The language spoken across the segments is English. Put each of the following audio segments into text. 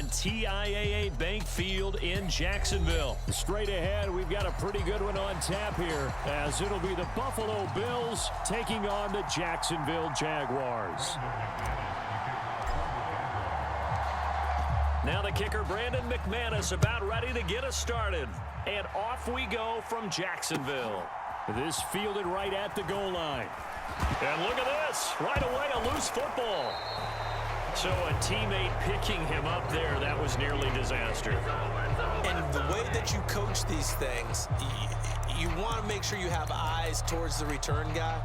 and TIAA Bank Field in Jacksonville. Straight ahead, we've got a pretty good one on tap here, as it'll be the Buffalo Bills taking on the Jacksonville Jaguars. Now the kicker, Brandon McManus, about ready to get us started. And off we go from Jacksonville. This fielded right at the goal line. And look at this. Right away, a loose football. So a teammate picking him up there, that was nearly disaster. And the way that you coach these things, you want to make sure you have eyes towards the return guy,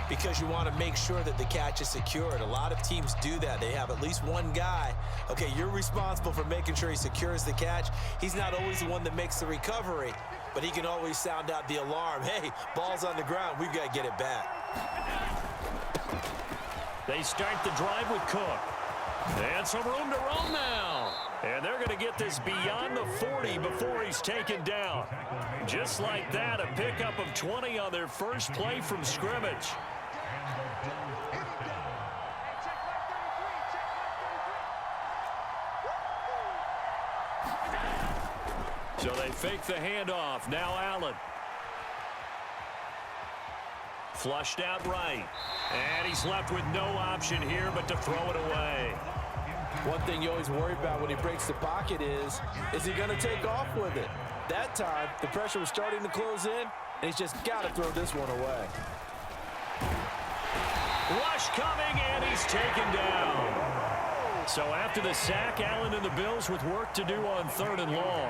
because you want to make sure that the catch is secured. A lot of teams do that. They have at least one guy. Okay, you're responsible for making sure he secures the catch. He's not always the one that makes the recovery, but he can always sound out the alarm. Hey, ball's on the ground. We've got to get it back. They start the drive with Cook. And some room to roam now. And they're going to get this beyond the 40 before he's taken down. Just like that, a pickup of 20 on their first play from scrimmage. So they fake the handoff. Now Allen. Flushed out right. And he's left with no option here but to throw it away. One thing you always worry about when he breaks the pocket is he going to take off with it? That time, the pressure was starting to close in, and he's just got to throw this one away. Rush coming, and he's taken down. So after the sack, Allen and the Bills with work to do on 3rd and long.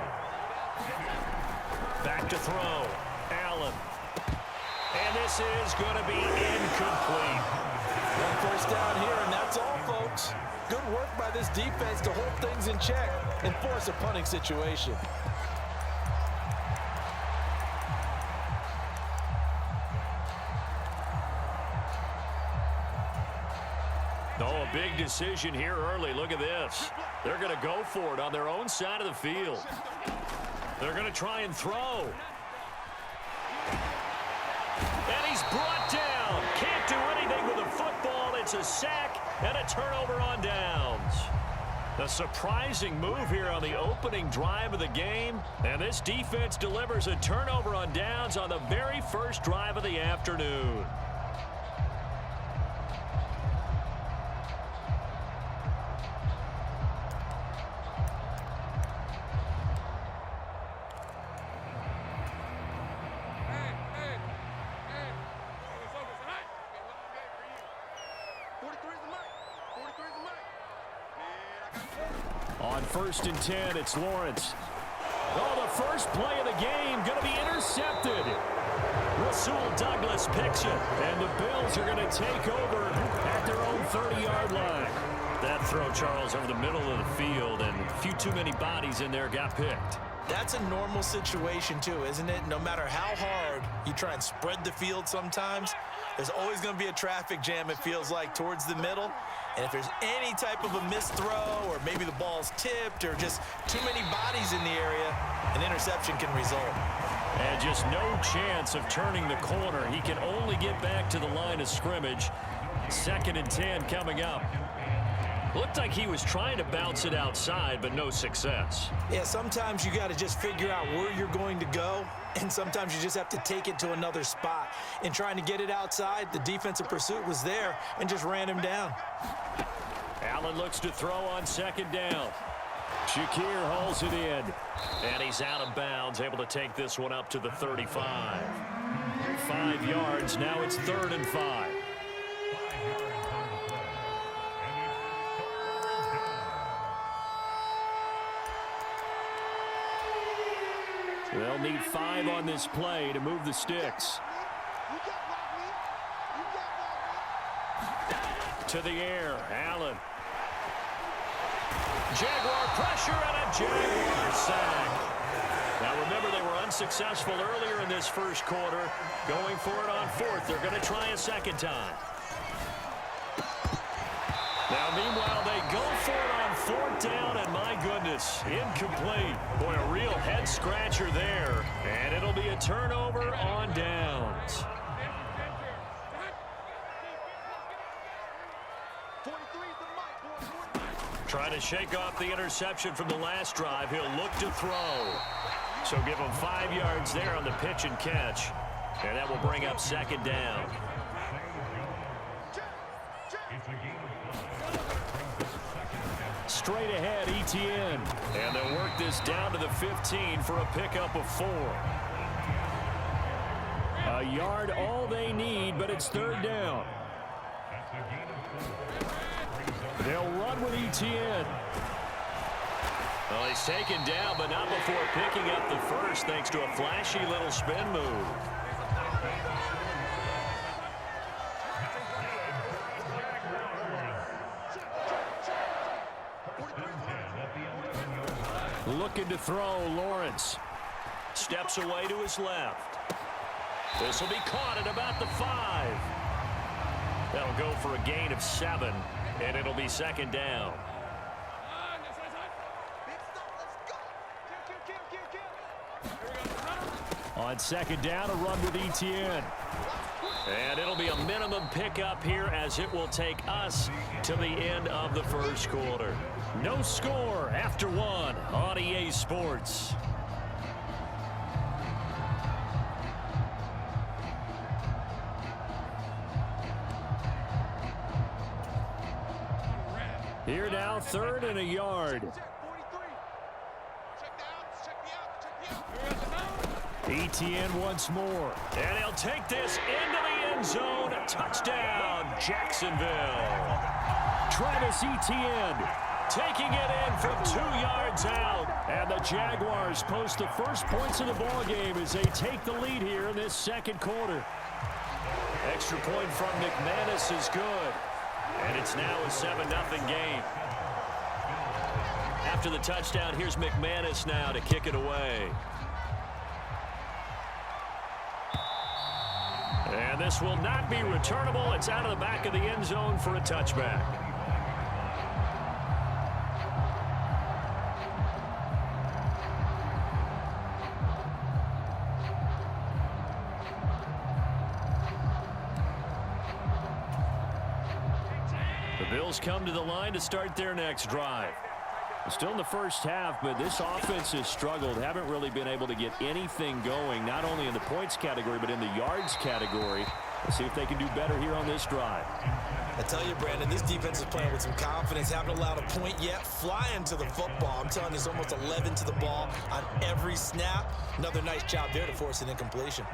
Back to throw. Allen. And this is going to be incomplete. One first down here, and that's all, folks. Good work by this defense to hold things in check and force a punting situation. Oh, a big decision here early. Look at this. They're going to go for it on their own side of the field. They're going to try and throw. And he's brought down. Can't do anything with the football. It's a sack and a turnover on downs. A surprising move here on the opening drive of the game. And this defense delivers a turnover on downs on the very first drive of the afternoon. On 1st and 10, it's Lawrence. Oh, the first play of the game going to be intercepted. Rasul Douglas picks it, and the Bills are going to take over at their own 30-yard line. That throw, Charles, over the middle of the field, and a few too many bodies in there got picked. That's a normal situation, too, isn't it? No matter how hard you try and spread the field sometimes, there's always going to be a traffic jam, it feels like, towards the middle. And if there's any type of a missed throw, or maybe the ball's tipped, or just too many bodies in the area, an interception can result. And just no chance of turning the corner. He can only get back to the line of scrimmage. 2nd and 10 coming up. Looked like he was trying to bounce it outside, but no success. Yeah, sometimes you got to just figure out where you're going to go, and sometimes you just have to take it to another spot. In trying to get it outside, the defensive pursuit was there and just ran him down. Allen looks to throw on 2nd down. Shakir hauls it in. And he's out of bounds, able to take this one up to the 35. 5 yards, now it's 3rd and 5. They'll need 5 on this play to move the sticks. To the air, Allen. Jaguar pressure and a Jaguar sack. Now remember, they were unsuccessful earlier in this first quarter. Going for it on 4th. They're going to try a 2nd time. Now, meanwhile, they go for it on 4th down, and my goodness, incomplete. Boy, a real head-scratcher there, and it'll be a turnover on downs. Trying to shake off the interception from the last drive. He'll look to throw. So give him 5 yards there on the pitch and catch. And that will bring up second down. Straight ahead, ETN. And they'll work this down to the 15 for a pickup of 4. A yard all they need, but it's third down. They'll run with ETN. Well, he's taken down, but not before picking up the first, thanks to a flashy little spin move. Looking to throw, Lawrence. Steps away to his left. This will be caught at about the 5. That'll go for a gain of 7, and it'll be second down. On second down, a run with ETN. And it'll be a minimum pickup here as it will take us to the end of the first quarter. No score after 1 on EA Sports. Here now, 3rd and a yard. ETN once more. And he'll take this into the end zone. Touchdown, Jacksonville. Travis Etienne taking it in from 2 yards out. And the Jaguars post the first points of the ballgame as they take the lead here in this second quarter. Extra point from McManus is good. And it's now a 7-0 game. After the touchdown, here's McManus now to kick it away. And this will not be returnable. It's out of the back of the end zone for a touchback. The Bills come to the line to start their next drive. Still in the first half, but this offense has struggled. Haven't really been able to get anything going, not only in the points category, but in the yards category. Let's see if they can do better here on this drive. I tell you, Brandon, this defense is playing with some confidence. Haven't allowed a point yet. Flying to the football. I'm telling you, there's almost 11 to the ball on every snap. Another nice job there to force an incompletion.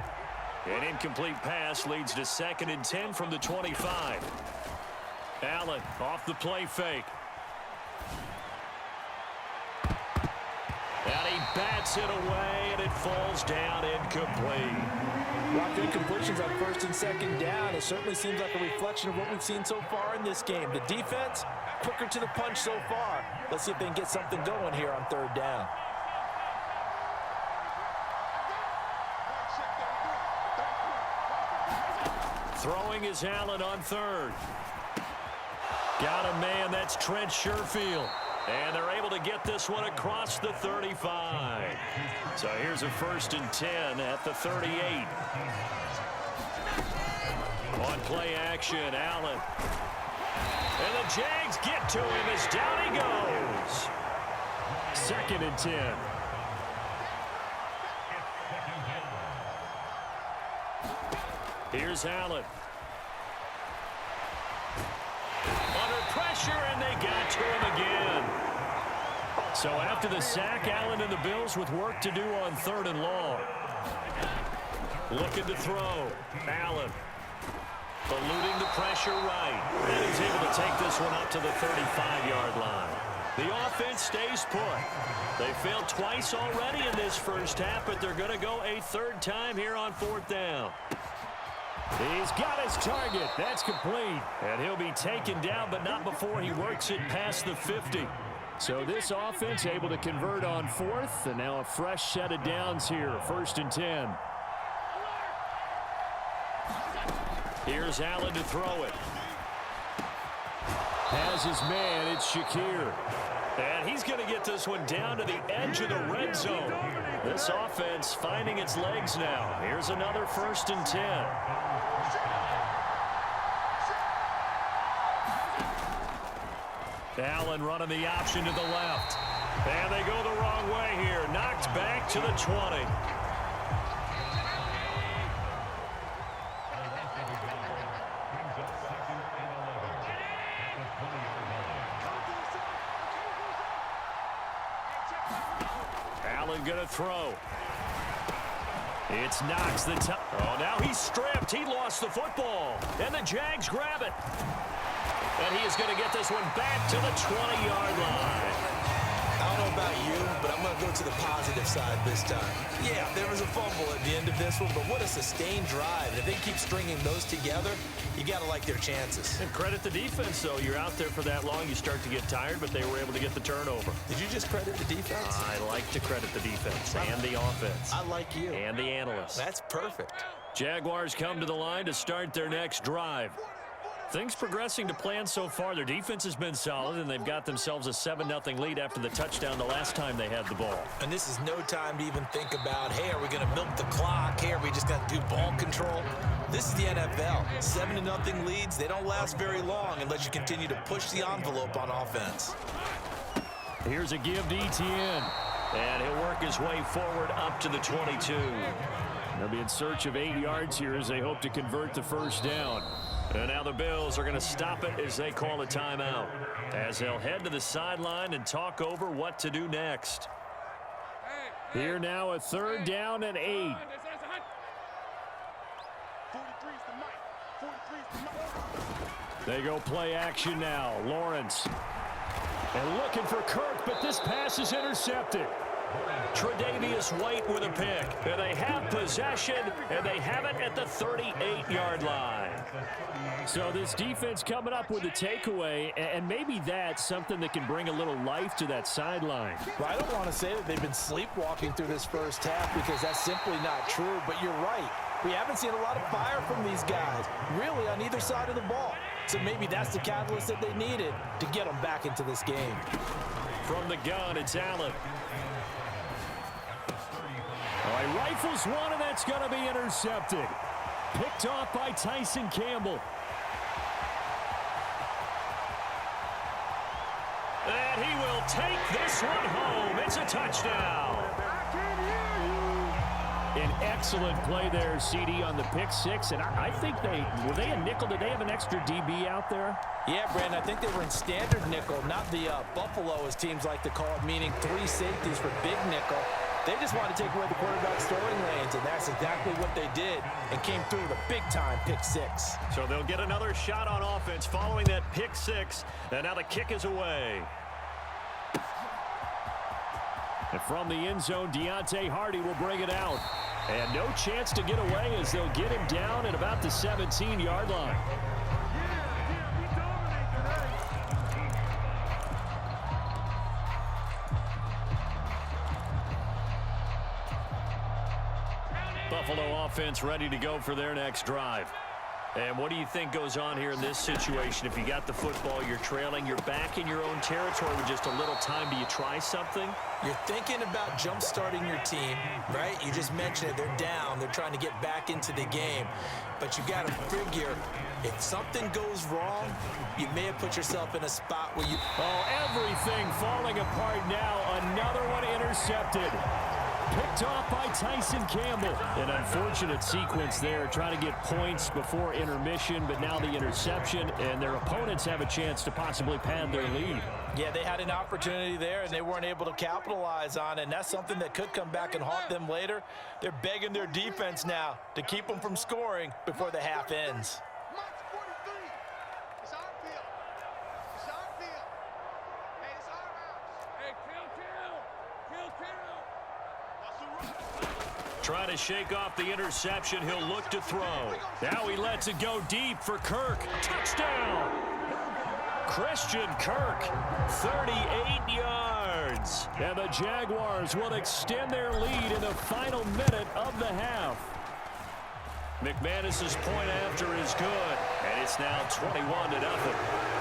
An incomplete pass leads to 2nd and 10 from the 25. Allen off the play fake. And he bats it away, and it falls down incomplete. Lots of incompletions on 1st and 2nd down. It certainly seems like a reflection of what we've seen so far in this game. The defense, quicker to the punch so far. Let's see if they can get something going here on 3rd down. Throwing is Allen on 3rd. Got a man, that's Trent Sherfield. And they're able to get this one across the 35. So here's a 1st and 10 at the 38. On play action, Allen. And the Jags get to him as down he goes. 2nd and 10. Here's Allen. Under pressure, and they got to him again. So after the sack, Allen and the Bills with work to do on 3rd and long. Looking to throw. Allen. Eluding the pressure right. And he's able to take this one up to the 35-yard line. The offense stays put. They failed twice already in this first half, but they're going to go a 3rd time here on 4th down. He's got his target. That's complete. And he'll be taken down, but not before he works it past the 50. So this offense able to convert on 4th, and now a fresh set of downs here, 1st and 10. Here's Allen to throw it. Has his man, it's Shakir. And he's going to get this one down to the edge of the red zone. This offense finding its legs now. Here's another 1st and 10. Allen running the option to the left. And they go the wrong way here. Knocked back to the 20. Allen going to throw. It's Knox the top. Oh, now he's stripped. He lost the football. And the Jags grab it. And he is going to get this one back to the 20-yard line. I don't know about you, but I'm going to go to the positive side this time. Yeah, there was a fumble at the end of this one, but what a sustained drive. And if they keep stringing those together, you got to like their chances. And credit the defense, though. You're out there for that long, you start to get tired, but they were able to get the turnover. Did you just credit the defense? I like to credit the defense and the offense. I like you. And the analysts. That's perfect. Jaguars come to the line to start their next drive. Things progressing to plan so far. Their defense has been solid, and they've got themselves a 7-0 lead after the touchdown the last time they had the ball. And this is no time to even think about, hey, are we going to milk the clock? Hey, are we just going to do ball control? This is the NFL. 7-0 leads, they don't last very long unless you continue to push the envelope on offense. Here's a give to Etienne. And he'll work his way forward up to the 22. They'll be in search of 8 yards here as they hope to convert the first down. And now the Bills are going to stop it as they call a timeout, as they'll head to the sideline and talk over what to do next. Here now, a 3rd down and 8. They go play action now. Lawrence. And looking for Kirk, but this pass is intercepted. Tre'Davious White with a pick. And they have possession, and they have it at the 38-yard line. So this defense coming up with a takeaway, and maybe that's something that can bring a little life to that sideline. Well, I don't want to say that they've been sleepwalking through this first half because that's simply not true, but you're right. We haven't seen a lot of fire from these guys, really on either side of the ball. So maybe that's the catalyst that they needed to get them back into this game. From the gun, it's Allen. Oh, he rifles one, and that's going to be intercepted. Picked off by Tyson Campbell. And he will take this one home. It's a touchdown. An excellent play there, CD, on the pick six. And I think were they a nickel? Did they have an extra DB out there? Yeah, Brandon, I think they were in standard nickel, not the Buffalo, as teams like to call it, meaning 3 safeties for big nickel. They just wanted to take away the quarterback's throwing lanes, and that's exactly what they did and came through with a big-time pick six. So they'll get another shot on offense following that pick six, and now the kick is away. And from the end zone, Deontay Hardy will bring it out. And no chance to get away as they'll get him down at about the 17-yard line. Buffalo offense ready to go for their next drive. And what do you think goes on here in this situation? If you got the football, you're trailing, you're back in your own territory with just a little time. Do you try something? You're thinking about jump-starting your team, right? You just mentioned it. They're down. They're trying to get back into the game. But you got to figure, if something goes wrong, you may have put yourself in a spot where you... Oh, everything falling apart now. Another one intercepted. Picked off by Tyson Campbell. An unfortunate sequence there, trying to get points before intermission, but now the interception, and their opponents have a chance to possibly pad their lead. Yeah, they had an opportunity there, and they weren't able to capitalize on it, and that's something that could come back and haunt them later. They're begging their defense now to keep them from scoring before the half ends. Trying to shake off the interception. He'll look to throw. Now he lets it go deep for Kirk. Touchdown! Christian Kirk, 38 yards. And the Jaguars will extend their lead in the final minute of the half. McManus's point after is good. And it's now 21-0.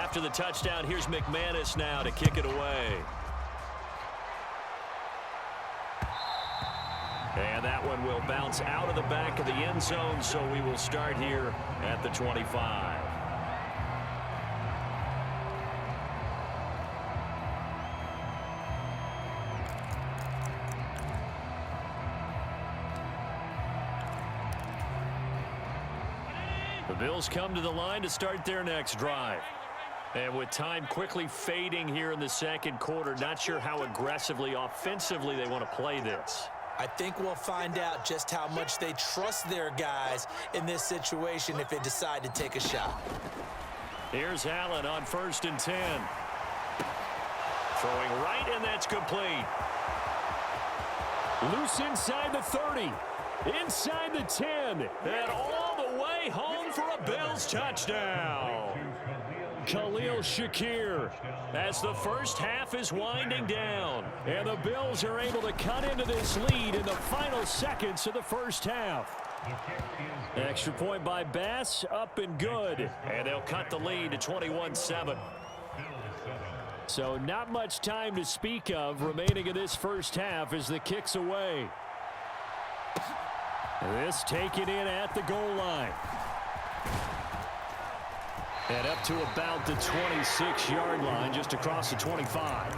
after the touchdown, here's McManus now to kick it away. And that one will bounce out of the back of the end zone, so we will start here at the 25. The Bills come to the line to start their next drive. And with time quickly fading here in the second quarter, not sure how aggressively, offensively they want to play this. I think we'll find out just how much they trust their guys in this situation if they decide to take a shot. Here's Allen on 1st and 10. Throwing right, and that's complete. Loose inside the 30. Inside the 10. And all the way home for a Bills touchdown. Khalil Shakir as the first half is winding down. And the Bills are able to cut into this lead in the final seconds of the first half. Extra point by Bass, up and good. And they'll cut the lead to 21-7. So not much time to speak of remaining in this first half as the kick's away. This taken in at the goal line. And up to about the 26-yard line, just across the 25.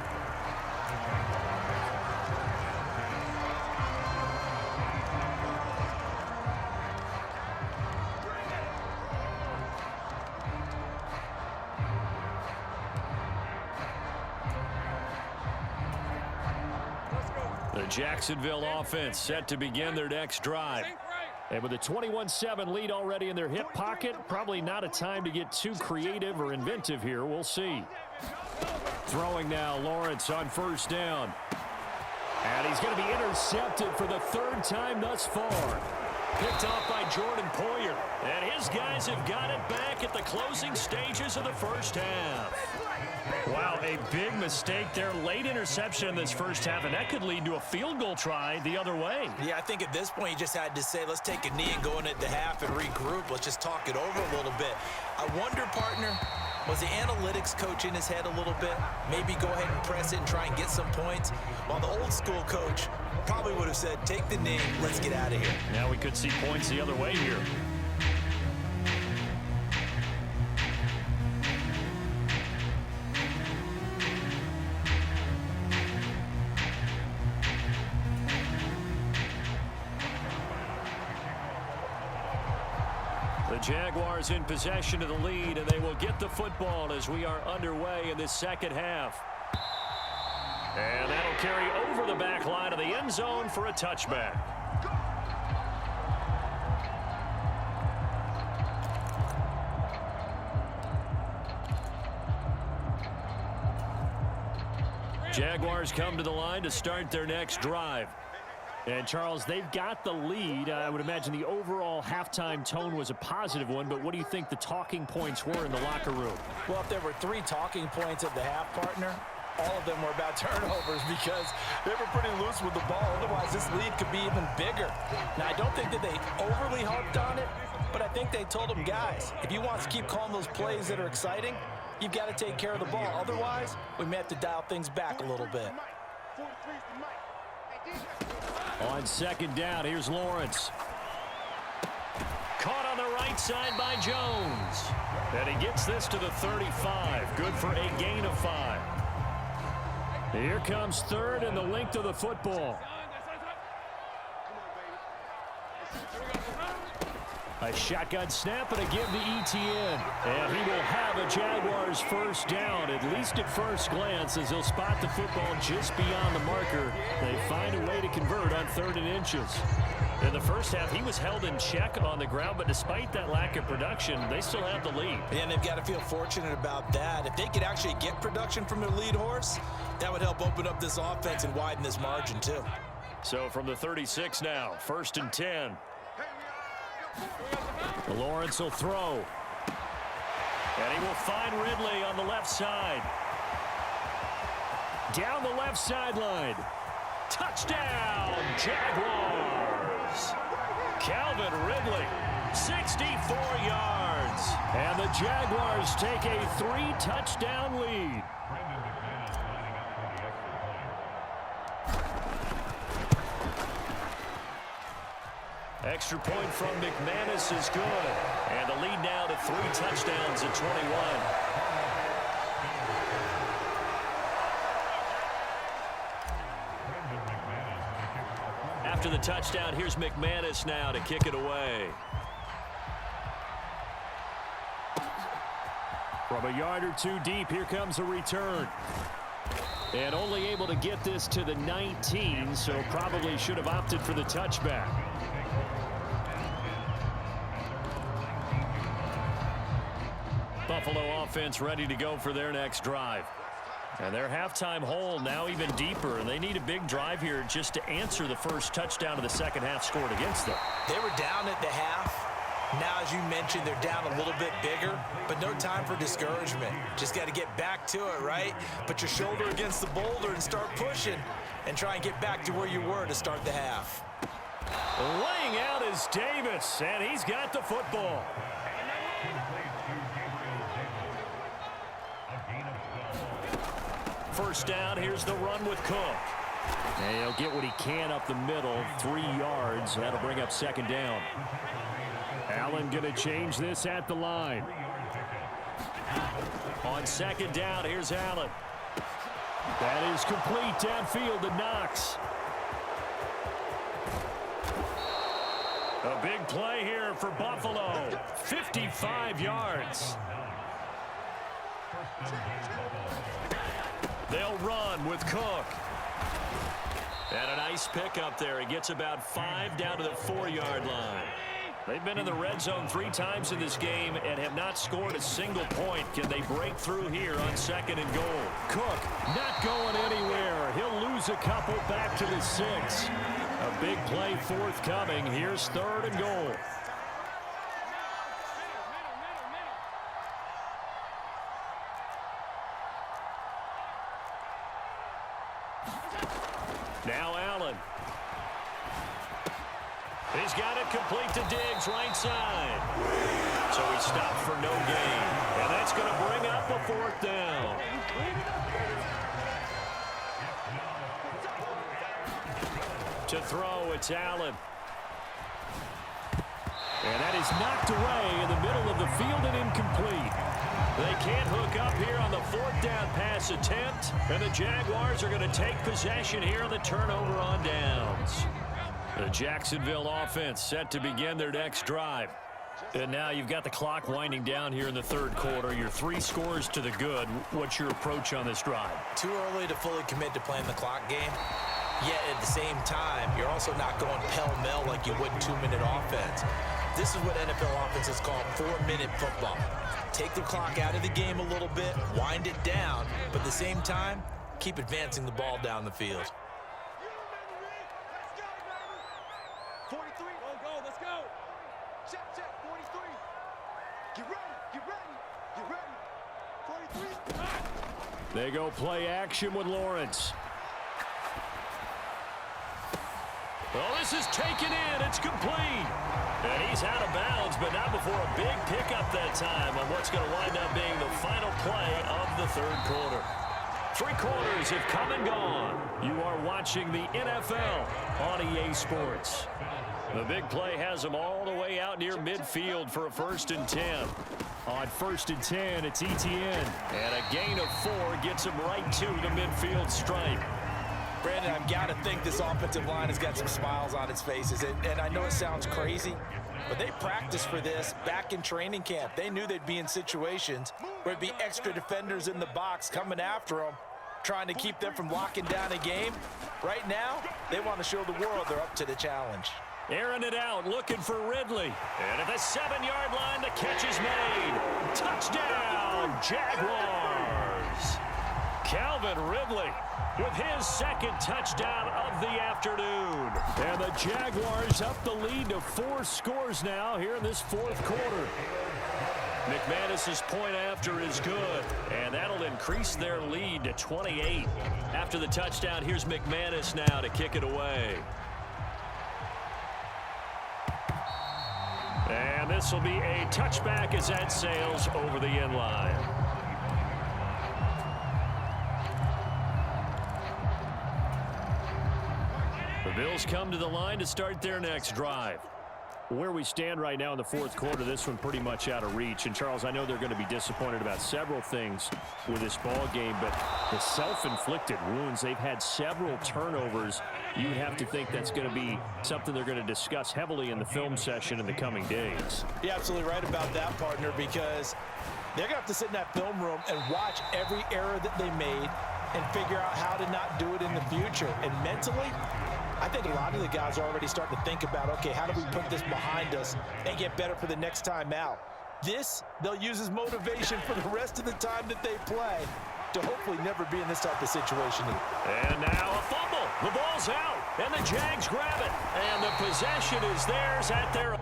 The Jacksonville offense set to begin their next drive. And with a 21-7 lead already in their hip pocket, probably not a time to get too creative or inventive here. We'll see. Throwing now, Lawrence on 1st down. And he's going to be intercepted for the 3rd time thus far. Picked off by Jordan Poyer. And his guys have got it back at the closing stages of the first half. Wow, a big mistake there. Late interception in this first half, and that could lead to a field goal try the other way. Yeah, I think at this point you just had to say, let's take a knee and go into the half and regroup. Let's just talk it over a little bit. I wonder, partner, was the analytics coach in his head a little bit? Maybe go ahead and press it and try and get some points? While the old school coach probably would have said, take the knee, let's get out of here. Now we could see points the other way here. The Jaguars in possession of the lead, and they will get the football as we are underway in this second half. And that'll carry over the back line of the end zone for a touchback. Jaguars come to the line to start their next drive. And, Charles, they've got the lead. I would imagine the overall halftime tone was a positive one, but what do you think the talking points were in the locker room? Well, if there were 3 talking points at the half, partner, all of them were about turnovers because they were pretty loose with the ball. Otherwise, this lead could be even bigger. Now, I don't think that they overly harped on it, but I think they told them, guys, if you want to keep calling those plays that are exciting, you've got to take care of the ball. Otherwise, we may have to dial things back a little bit. On 2nd down, here's Lawrence. Caught on the right side by Jones. And he gets this to the 35. Good for a gain of 5. Here comes 3rd and the length of the football. A shotgun snap and a give to Etienne. And he will have a Jaguars first down, at least at first glance, as he'll spot the football just beyond the marker. They find a way to convert on 3rd and inches. In the first half, he was held in check on the ground, but despite that lack of production, they still have the lead. And they've got to feel fortunate about that. If they could actually get production from their lead horse, that would help open up this offense and widen this margin too. So from the 36 now, 1st and 10. Lawrence will throw. And he will find Ridley on the left side. Down the left sideline. Touchdown, Jaguars. Calvin Ridley 64 yards. And the Jaguars take a 3-touchdown lead. Extra point from McManus is good. And the lead now to 3 touchdowns at 21. After the touchdown, here's McManus now to kick it away. From a yard or two deep, here comes a return. And only able to get this to the 19, so probably should have opted for the touchback. Buffalo offense ready to go for their next drive. And their halftime hole now even deeper, and they need a big drive here just to answer the first touchdown of the second half scored against them. They were down at the half. Now, as you mentioned, they're down a little bit bigger, but no time for discouragement. Just got to get back to it, right? Put your shoulder against the boulder and start pushing and try and get back to where you were to start the half. Laying out is Davis, and he's got the football. First down, here's the run with Cook. And he'll get what he can up the middle, 3 yards. That'll bring up second down. Allen going to change this at the line. On second down, here's Allen. That is complete downfield to Knox. A big play here for Buffalo. 55 yards. They'll run with Cook. And a nice pickup there. He gets about 5 down to the 4-yard line. They've been in the red zone 3 times in this game and have not scored a single point. Can they break through here on second and goal? Cook not going anywhere. He'll lose a couple back to the 6. A big play forthcoming. Here's third and goal. Now Allen. He's got it complete to Diggs, right side. So he stopped for no gain. And that's going to bring up a 4th down. To throw, it's Allen. And that is knocked away in the middle of the field and incomplete. They can't hook up here on the 4th down pass attempt. And the Jaguars are going to take possession here on the turnover on downs. The Jacksonville offense set to begin their next drive. And now you've got the clock winding down here in the 3rd quarter. Your 3 scores to the good. What's your approach on this drive? Too early to fully commit to playing the clock game. Yet at the same time, you're also not going pell-mell like you would in 2-minute offense. This is what NFL offenses call 4-minute football. Take the clock out of the game a little bit, wind it down, but at the same time, keep advancing the ball down the field. 43, on go, let's go. Check, 43. Get ready. 43. They go play action with Lawrence. Well, this is taken in. It's complete. And he's out of bounds, but not before a big pickup that time on what's going to wind up being the final play of the 3rd quarter. 3 quarters have come and gone. You are watching the NFL on EA Sports. The big play has them all the way out near midfield for a 1st and 10. On 1st and 10, it's Etienne. And a gain of 4 gets him right to the midfield stripe. Brandon, I've got to think this offensive line has got some smiles on its faces. And I know it sounds crazy, but they practiced for this back in training camp. They knew they'd be in situations where it'd be extra defenders in the box coming after them, trying to keep them from locking down a game. Right now, they want to show the world they're up to the challenge. Airing it out, looking for Ridley. And at the 7-yard line, the catch is made. Touchdown, Jaguars. Calvin Ridley with his 2nd touchdown of the afternoon. And the Jaguars up the lead to 4 scores now here in this 4th quarter. McManus's point after is good, and that'll increase their lead to 28. After the touchdown, here's McManus now to kick it away. And And this will be a touchback as that sails over the end line. The Bills come to the line to start their next drive. Where we stand right now in the fourth quarter, this one pretty much out of reach. And, Charles, I know they're going to be disappointed about several things with this ball game, but the self-inflicted wounds, they've had several turnovers. You would have to think that's going to be something they're going to discuss heavily in the film session in the coming days. You're absolutely right about that, partner, because they're going to have to sit in that film room and watch every error that they made and figure out how to not do it in the future. And mentally, I think a lot of the guys are already starting to think about, okay, how do we put this behind us and get better for the next time out? This, they'll use as motivation for the rest of the time that they play to hopefully never be in this type of situation. And now a fumble. The ball's out, and the Jags grab it. And the possession is theirs at their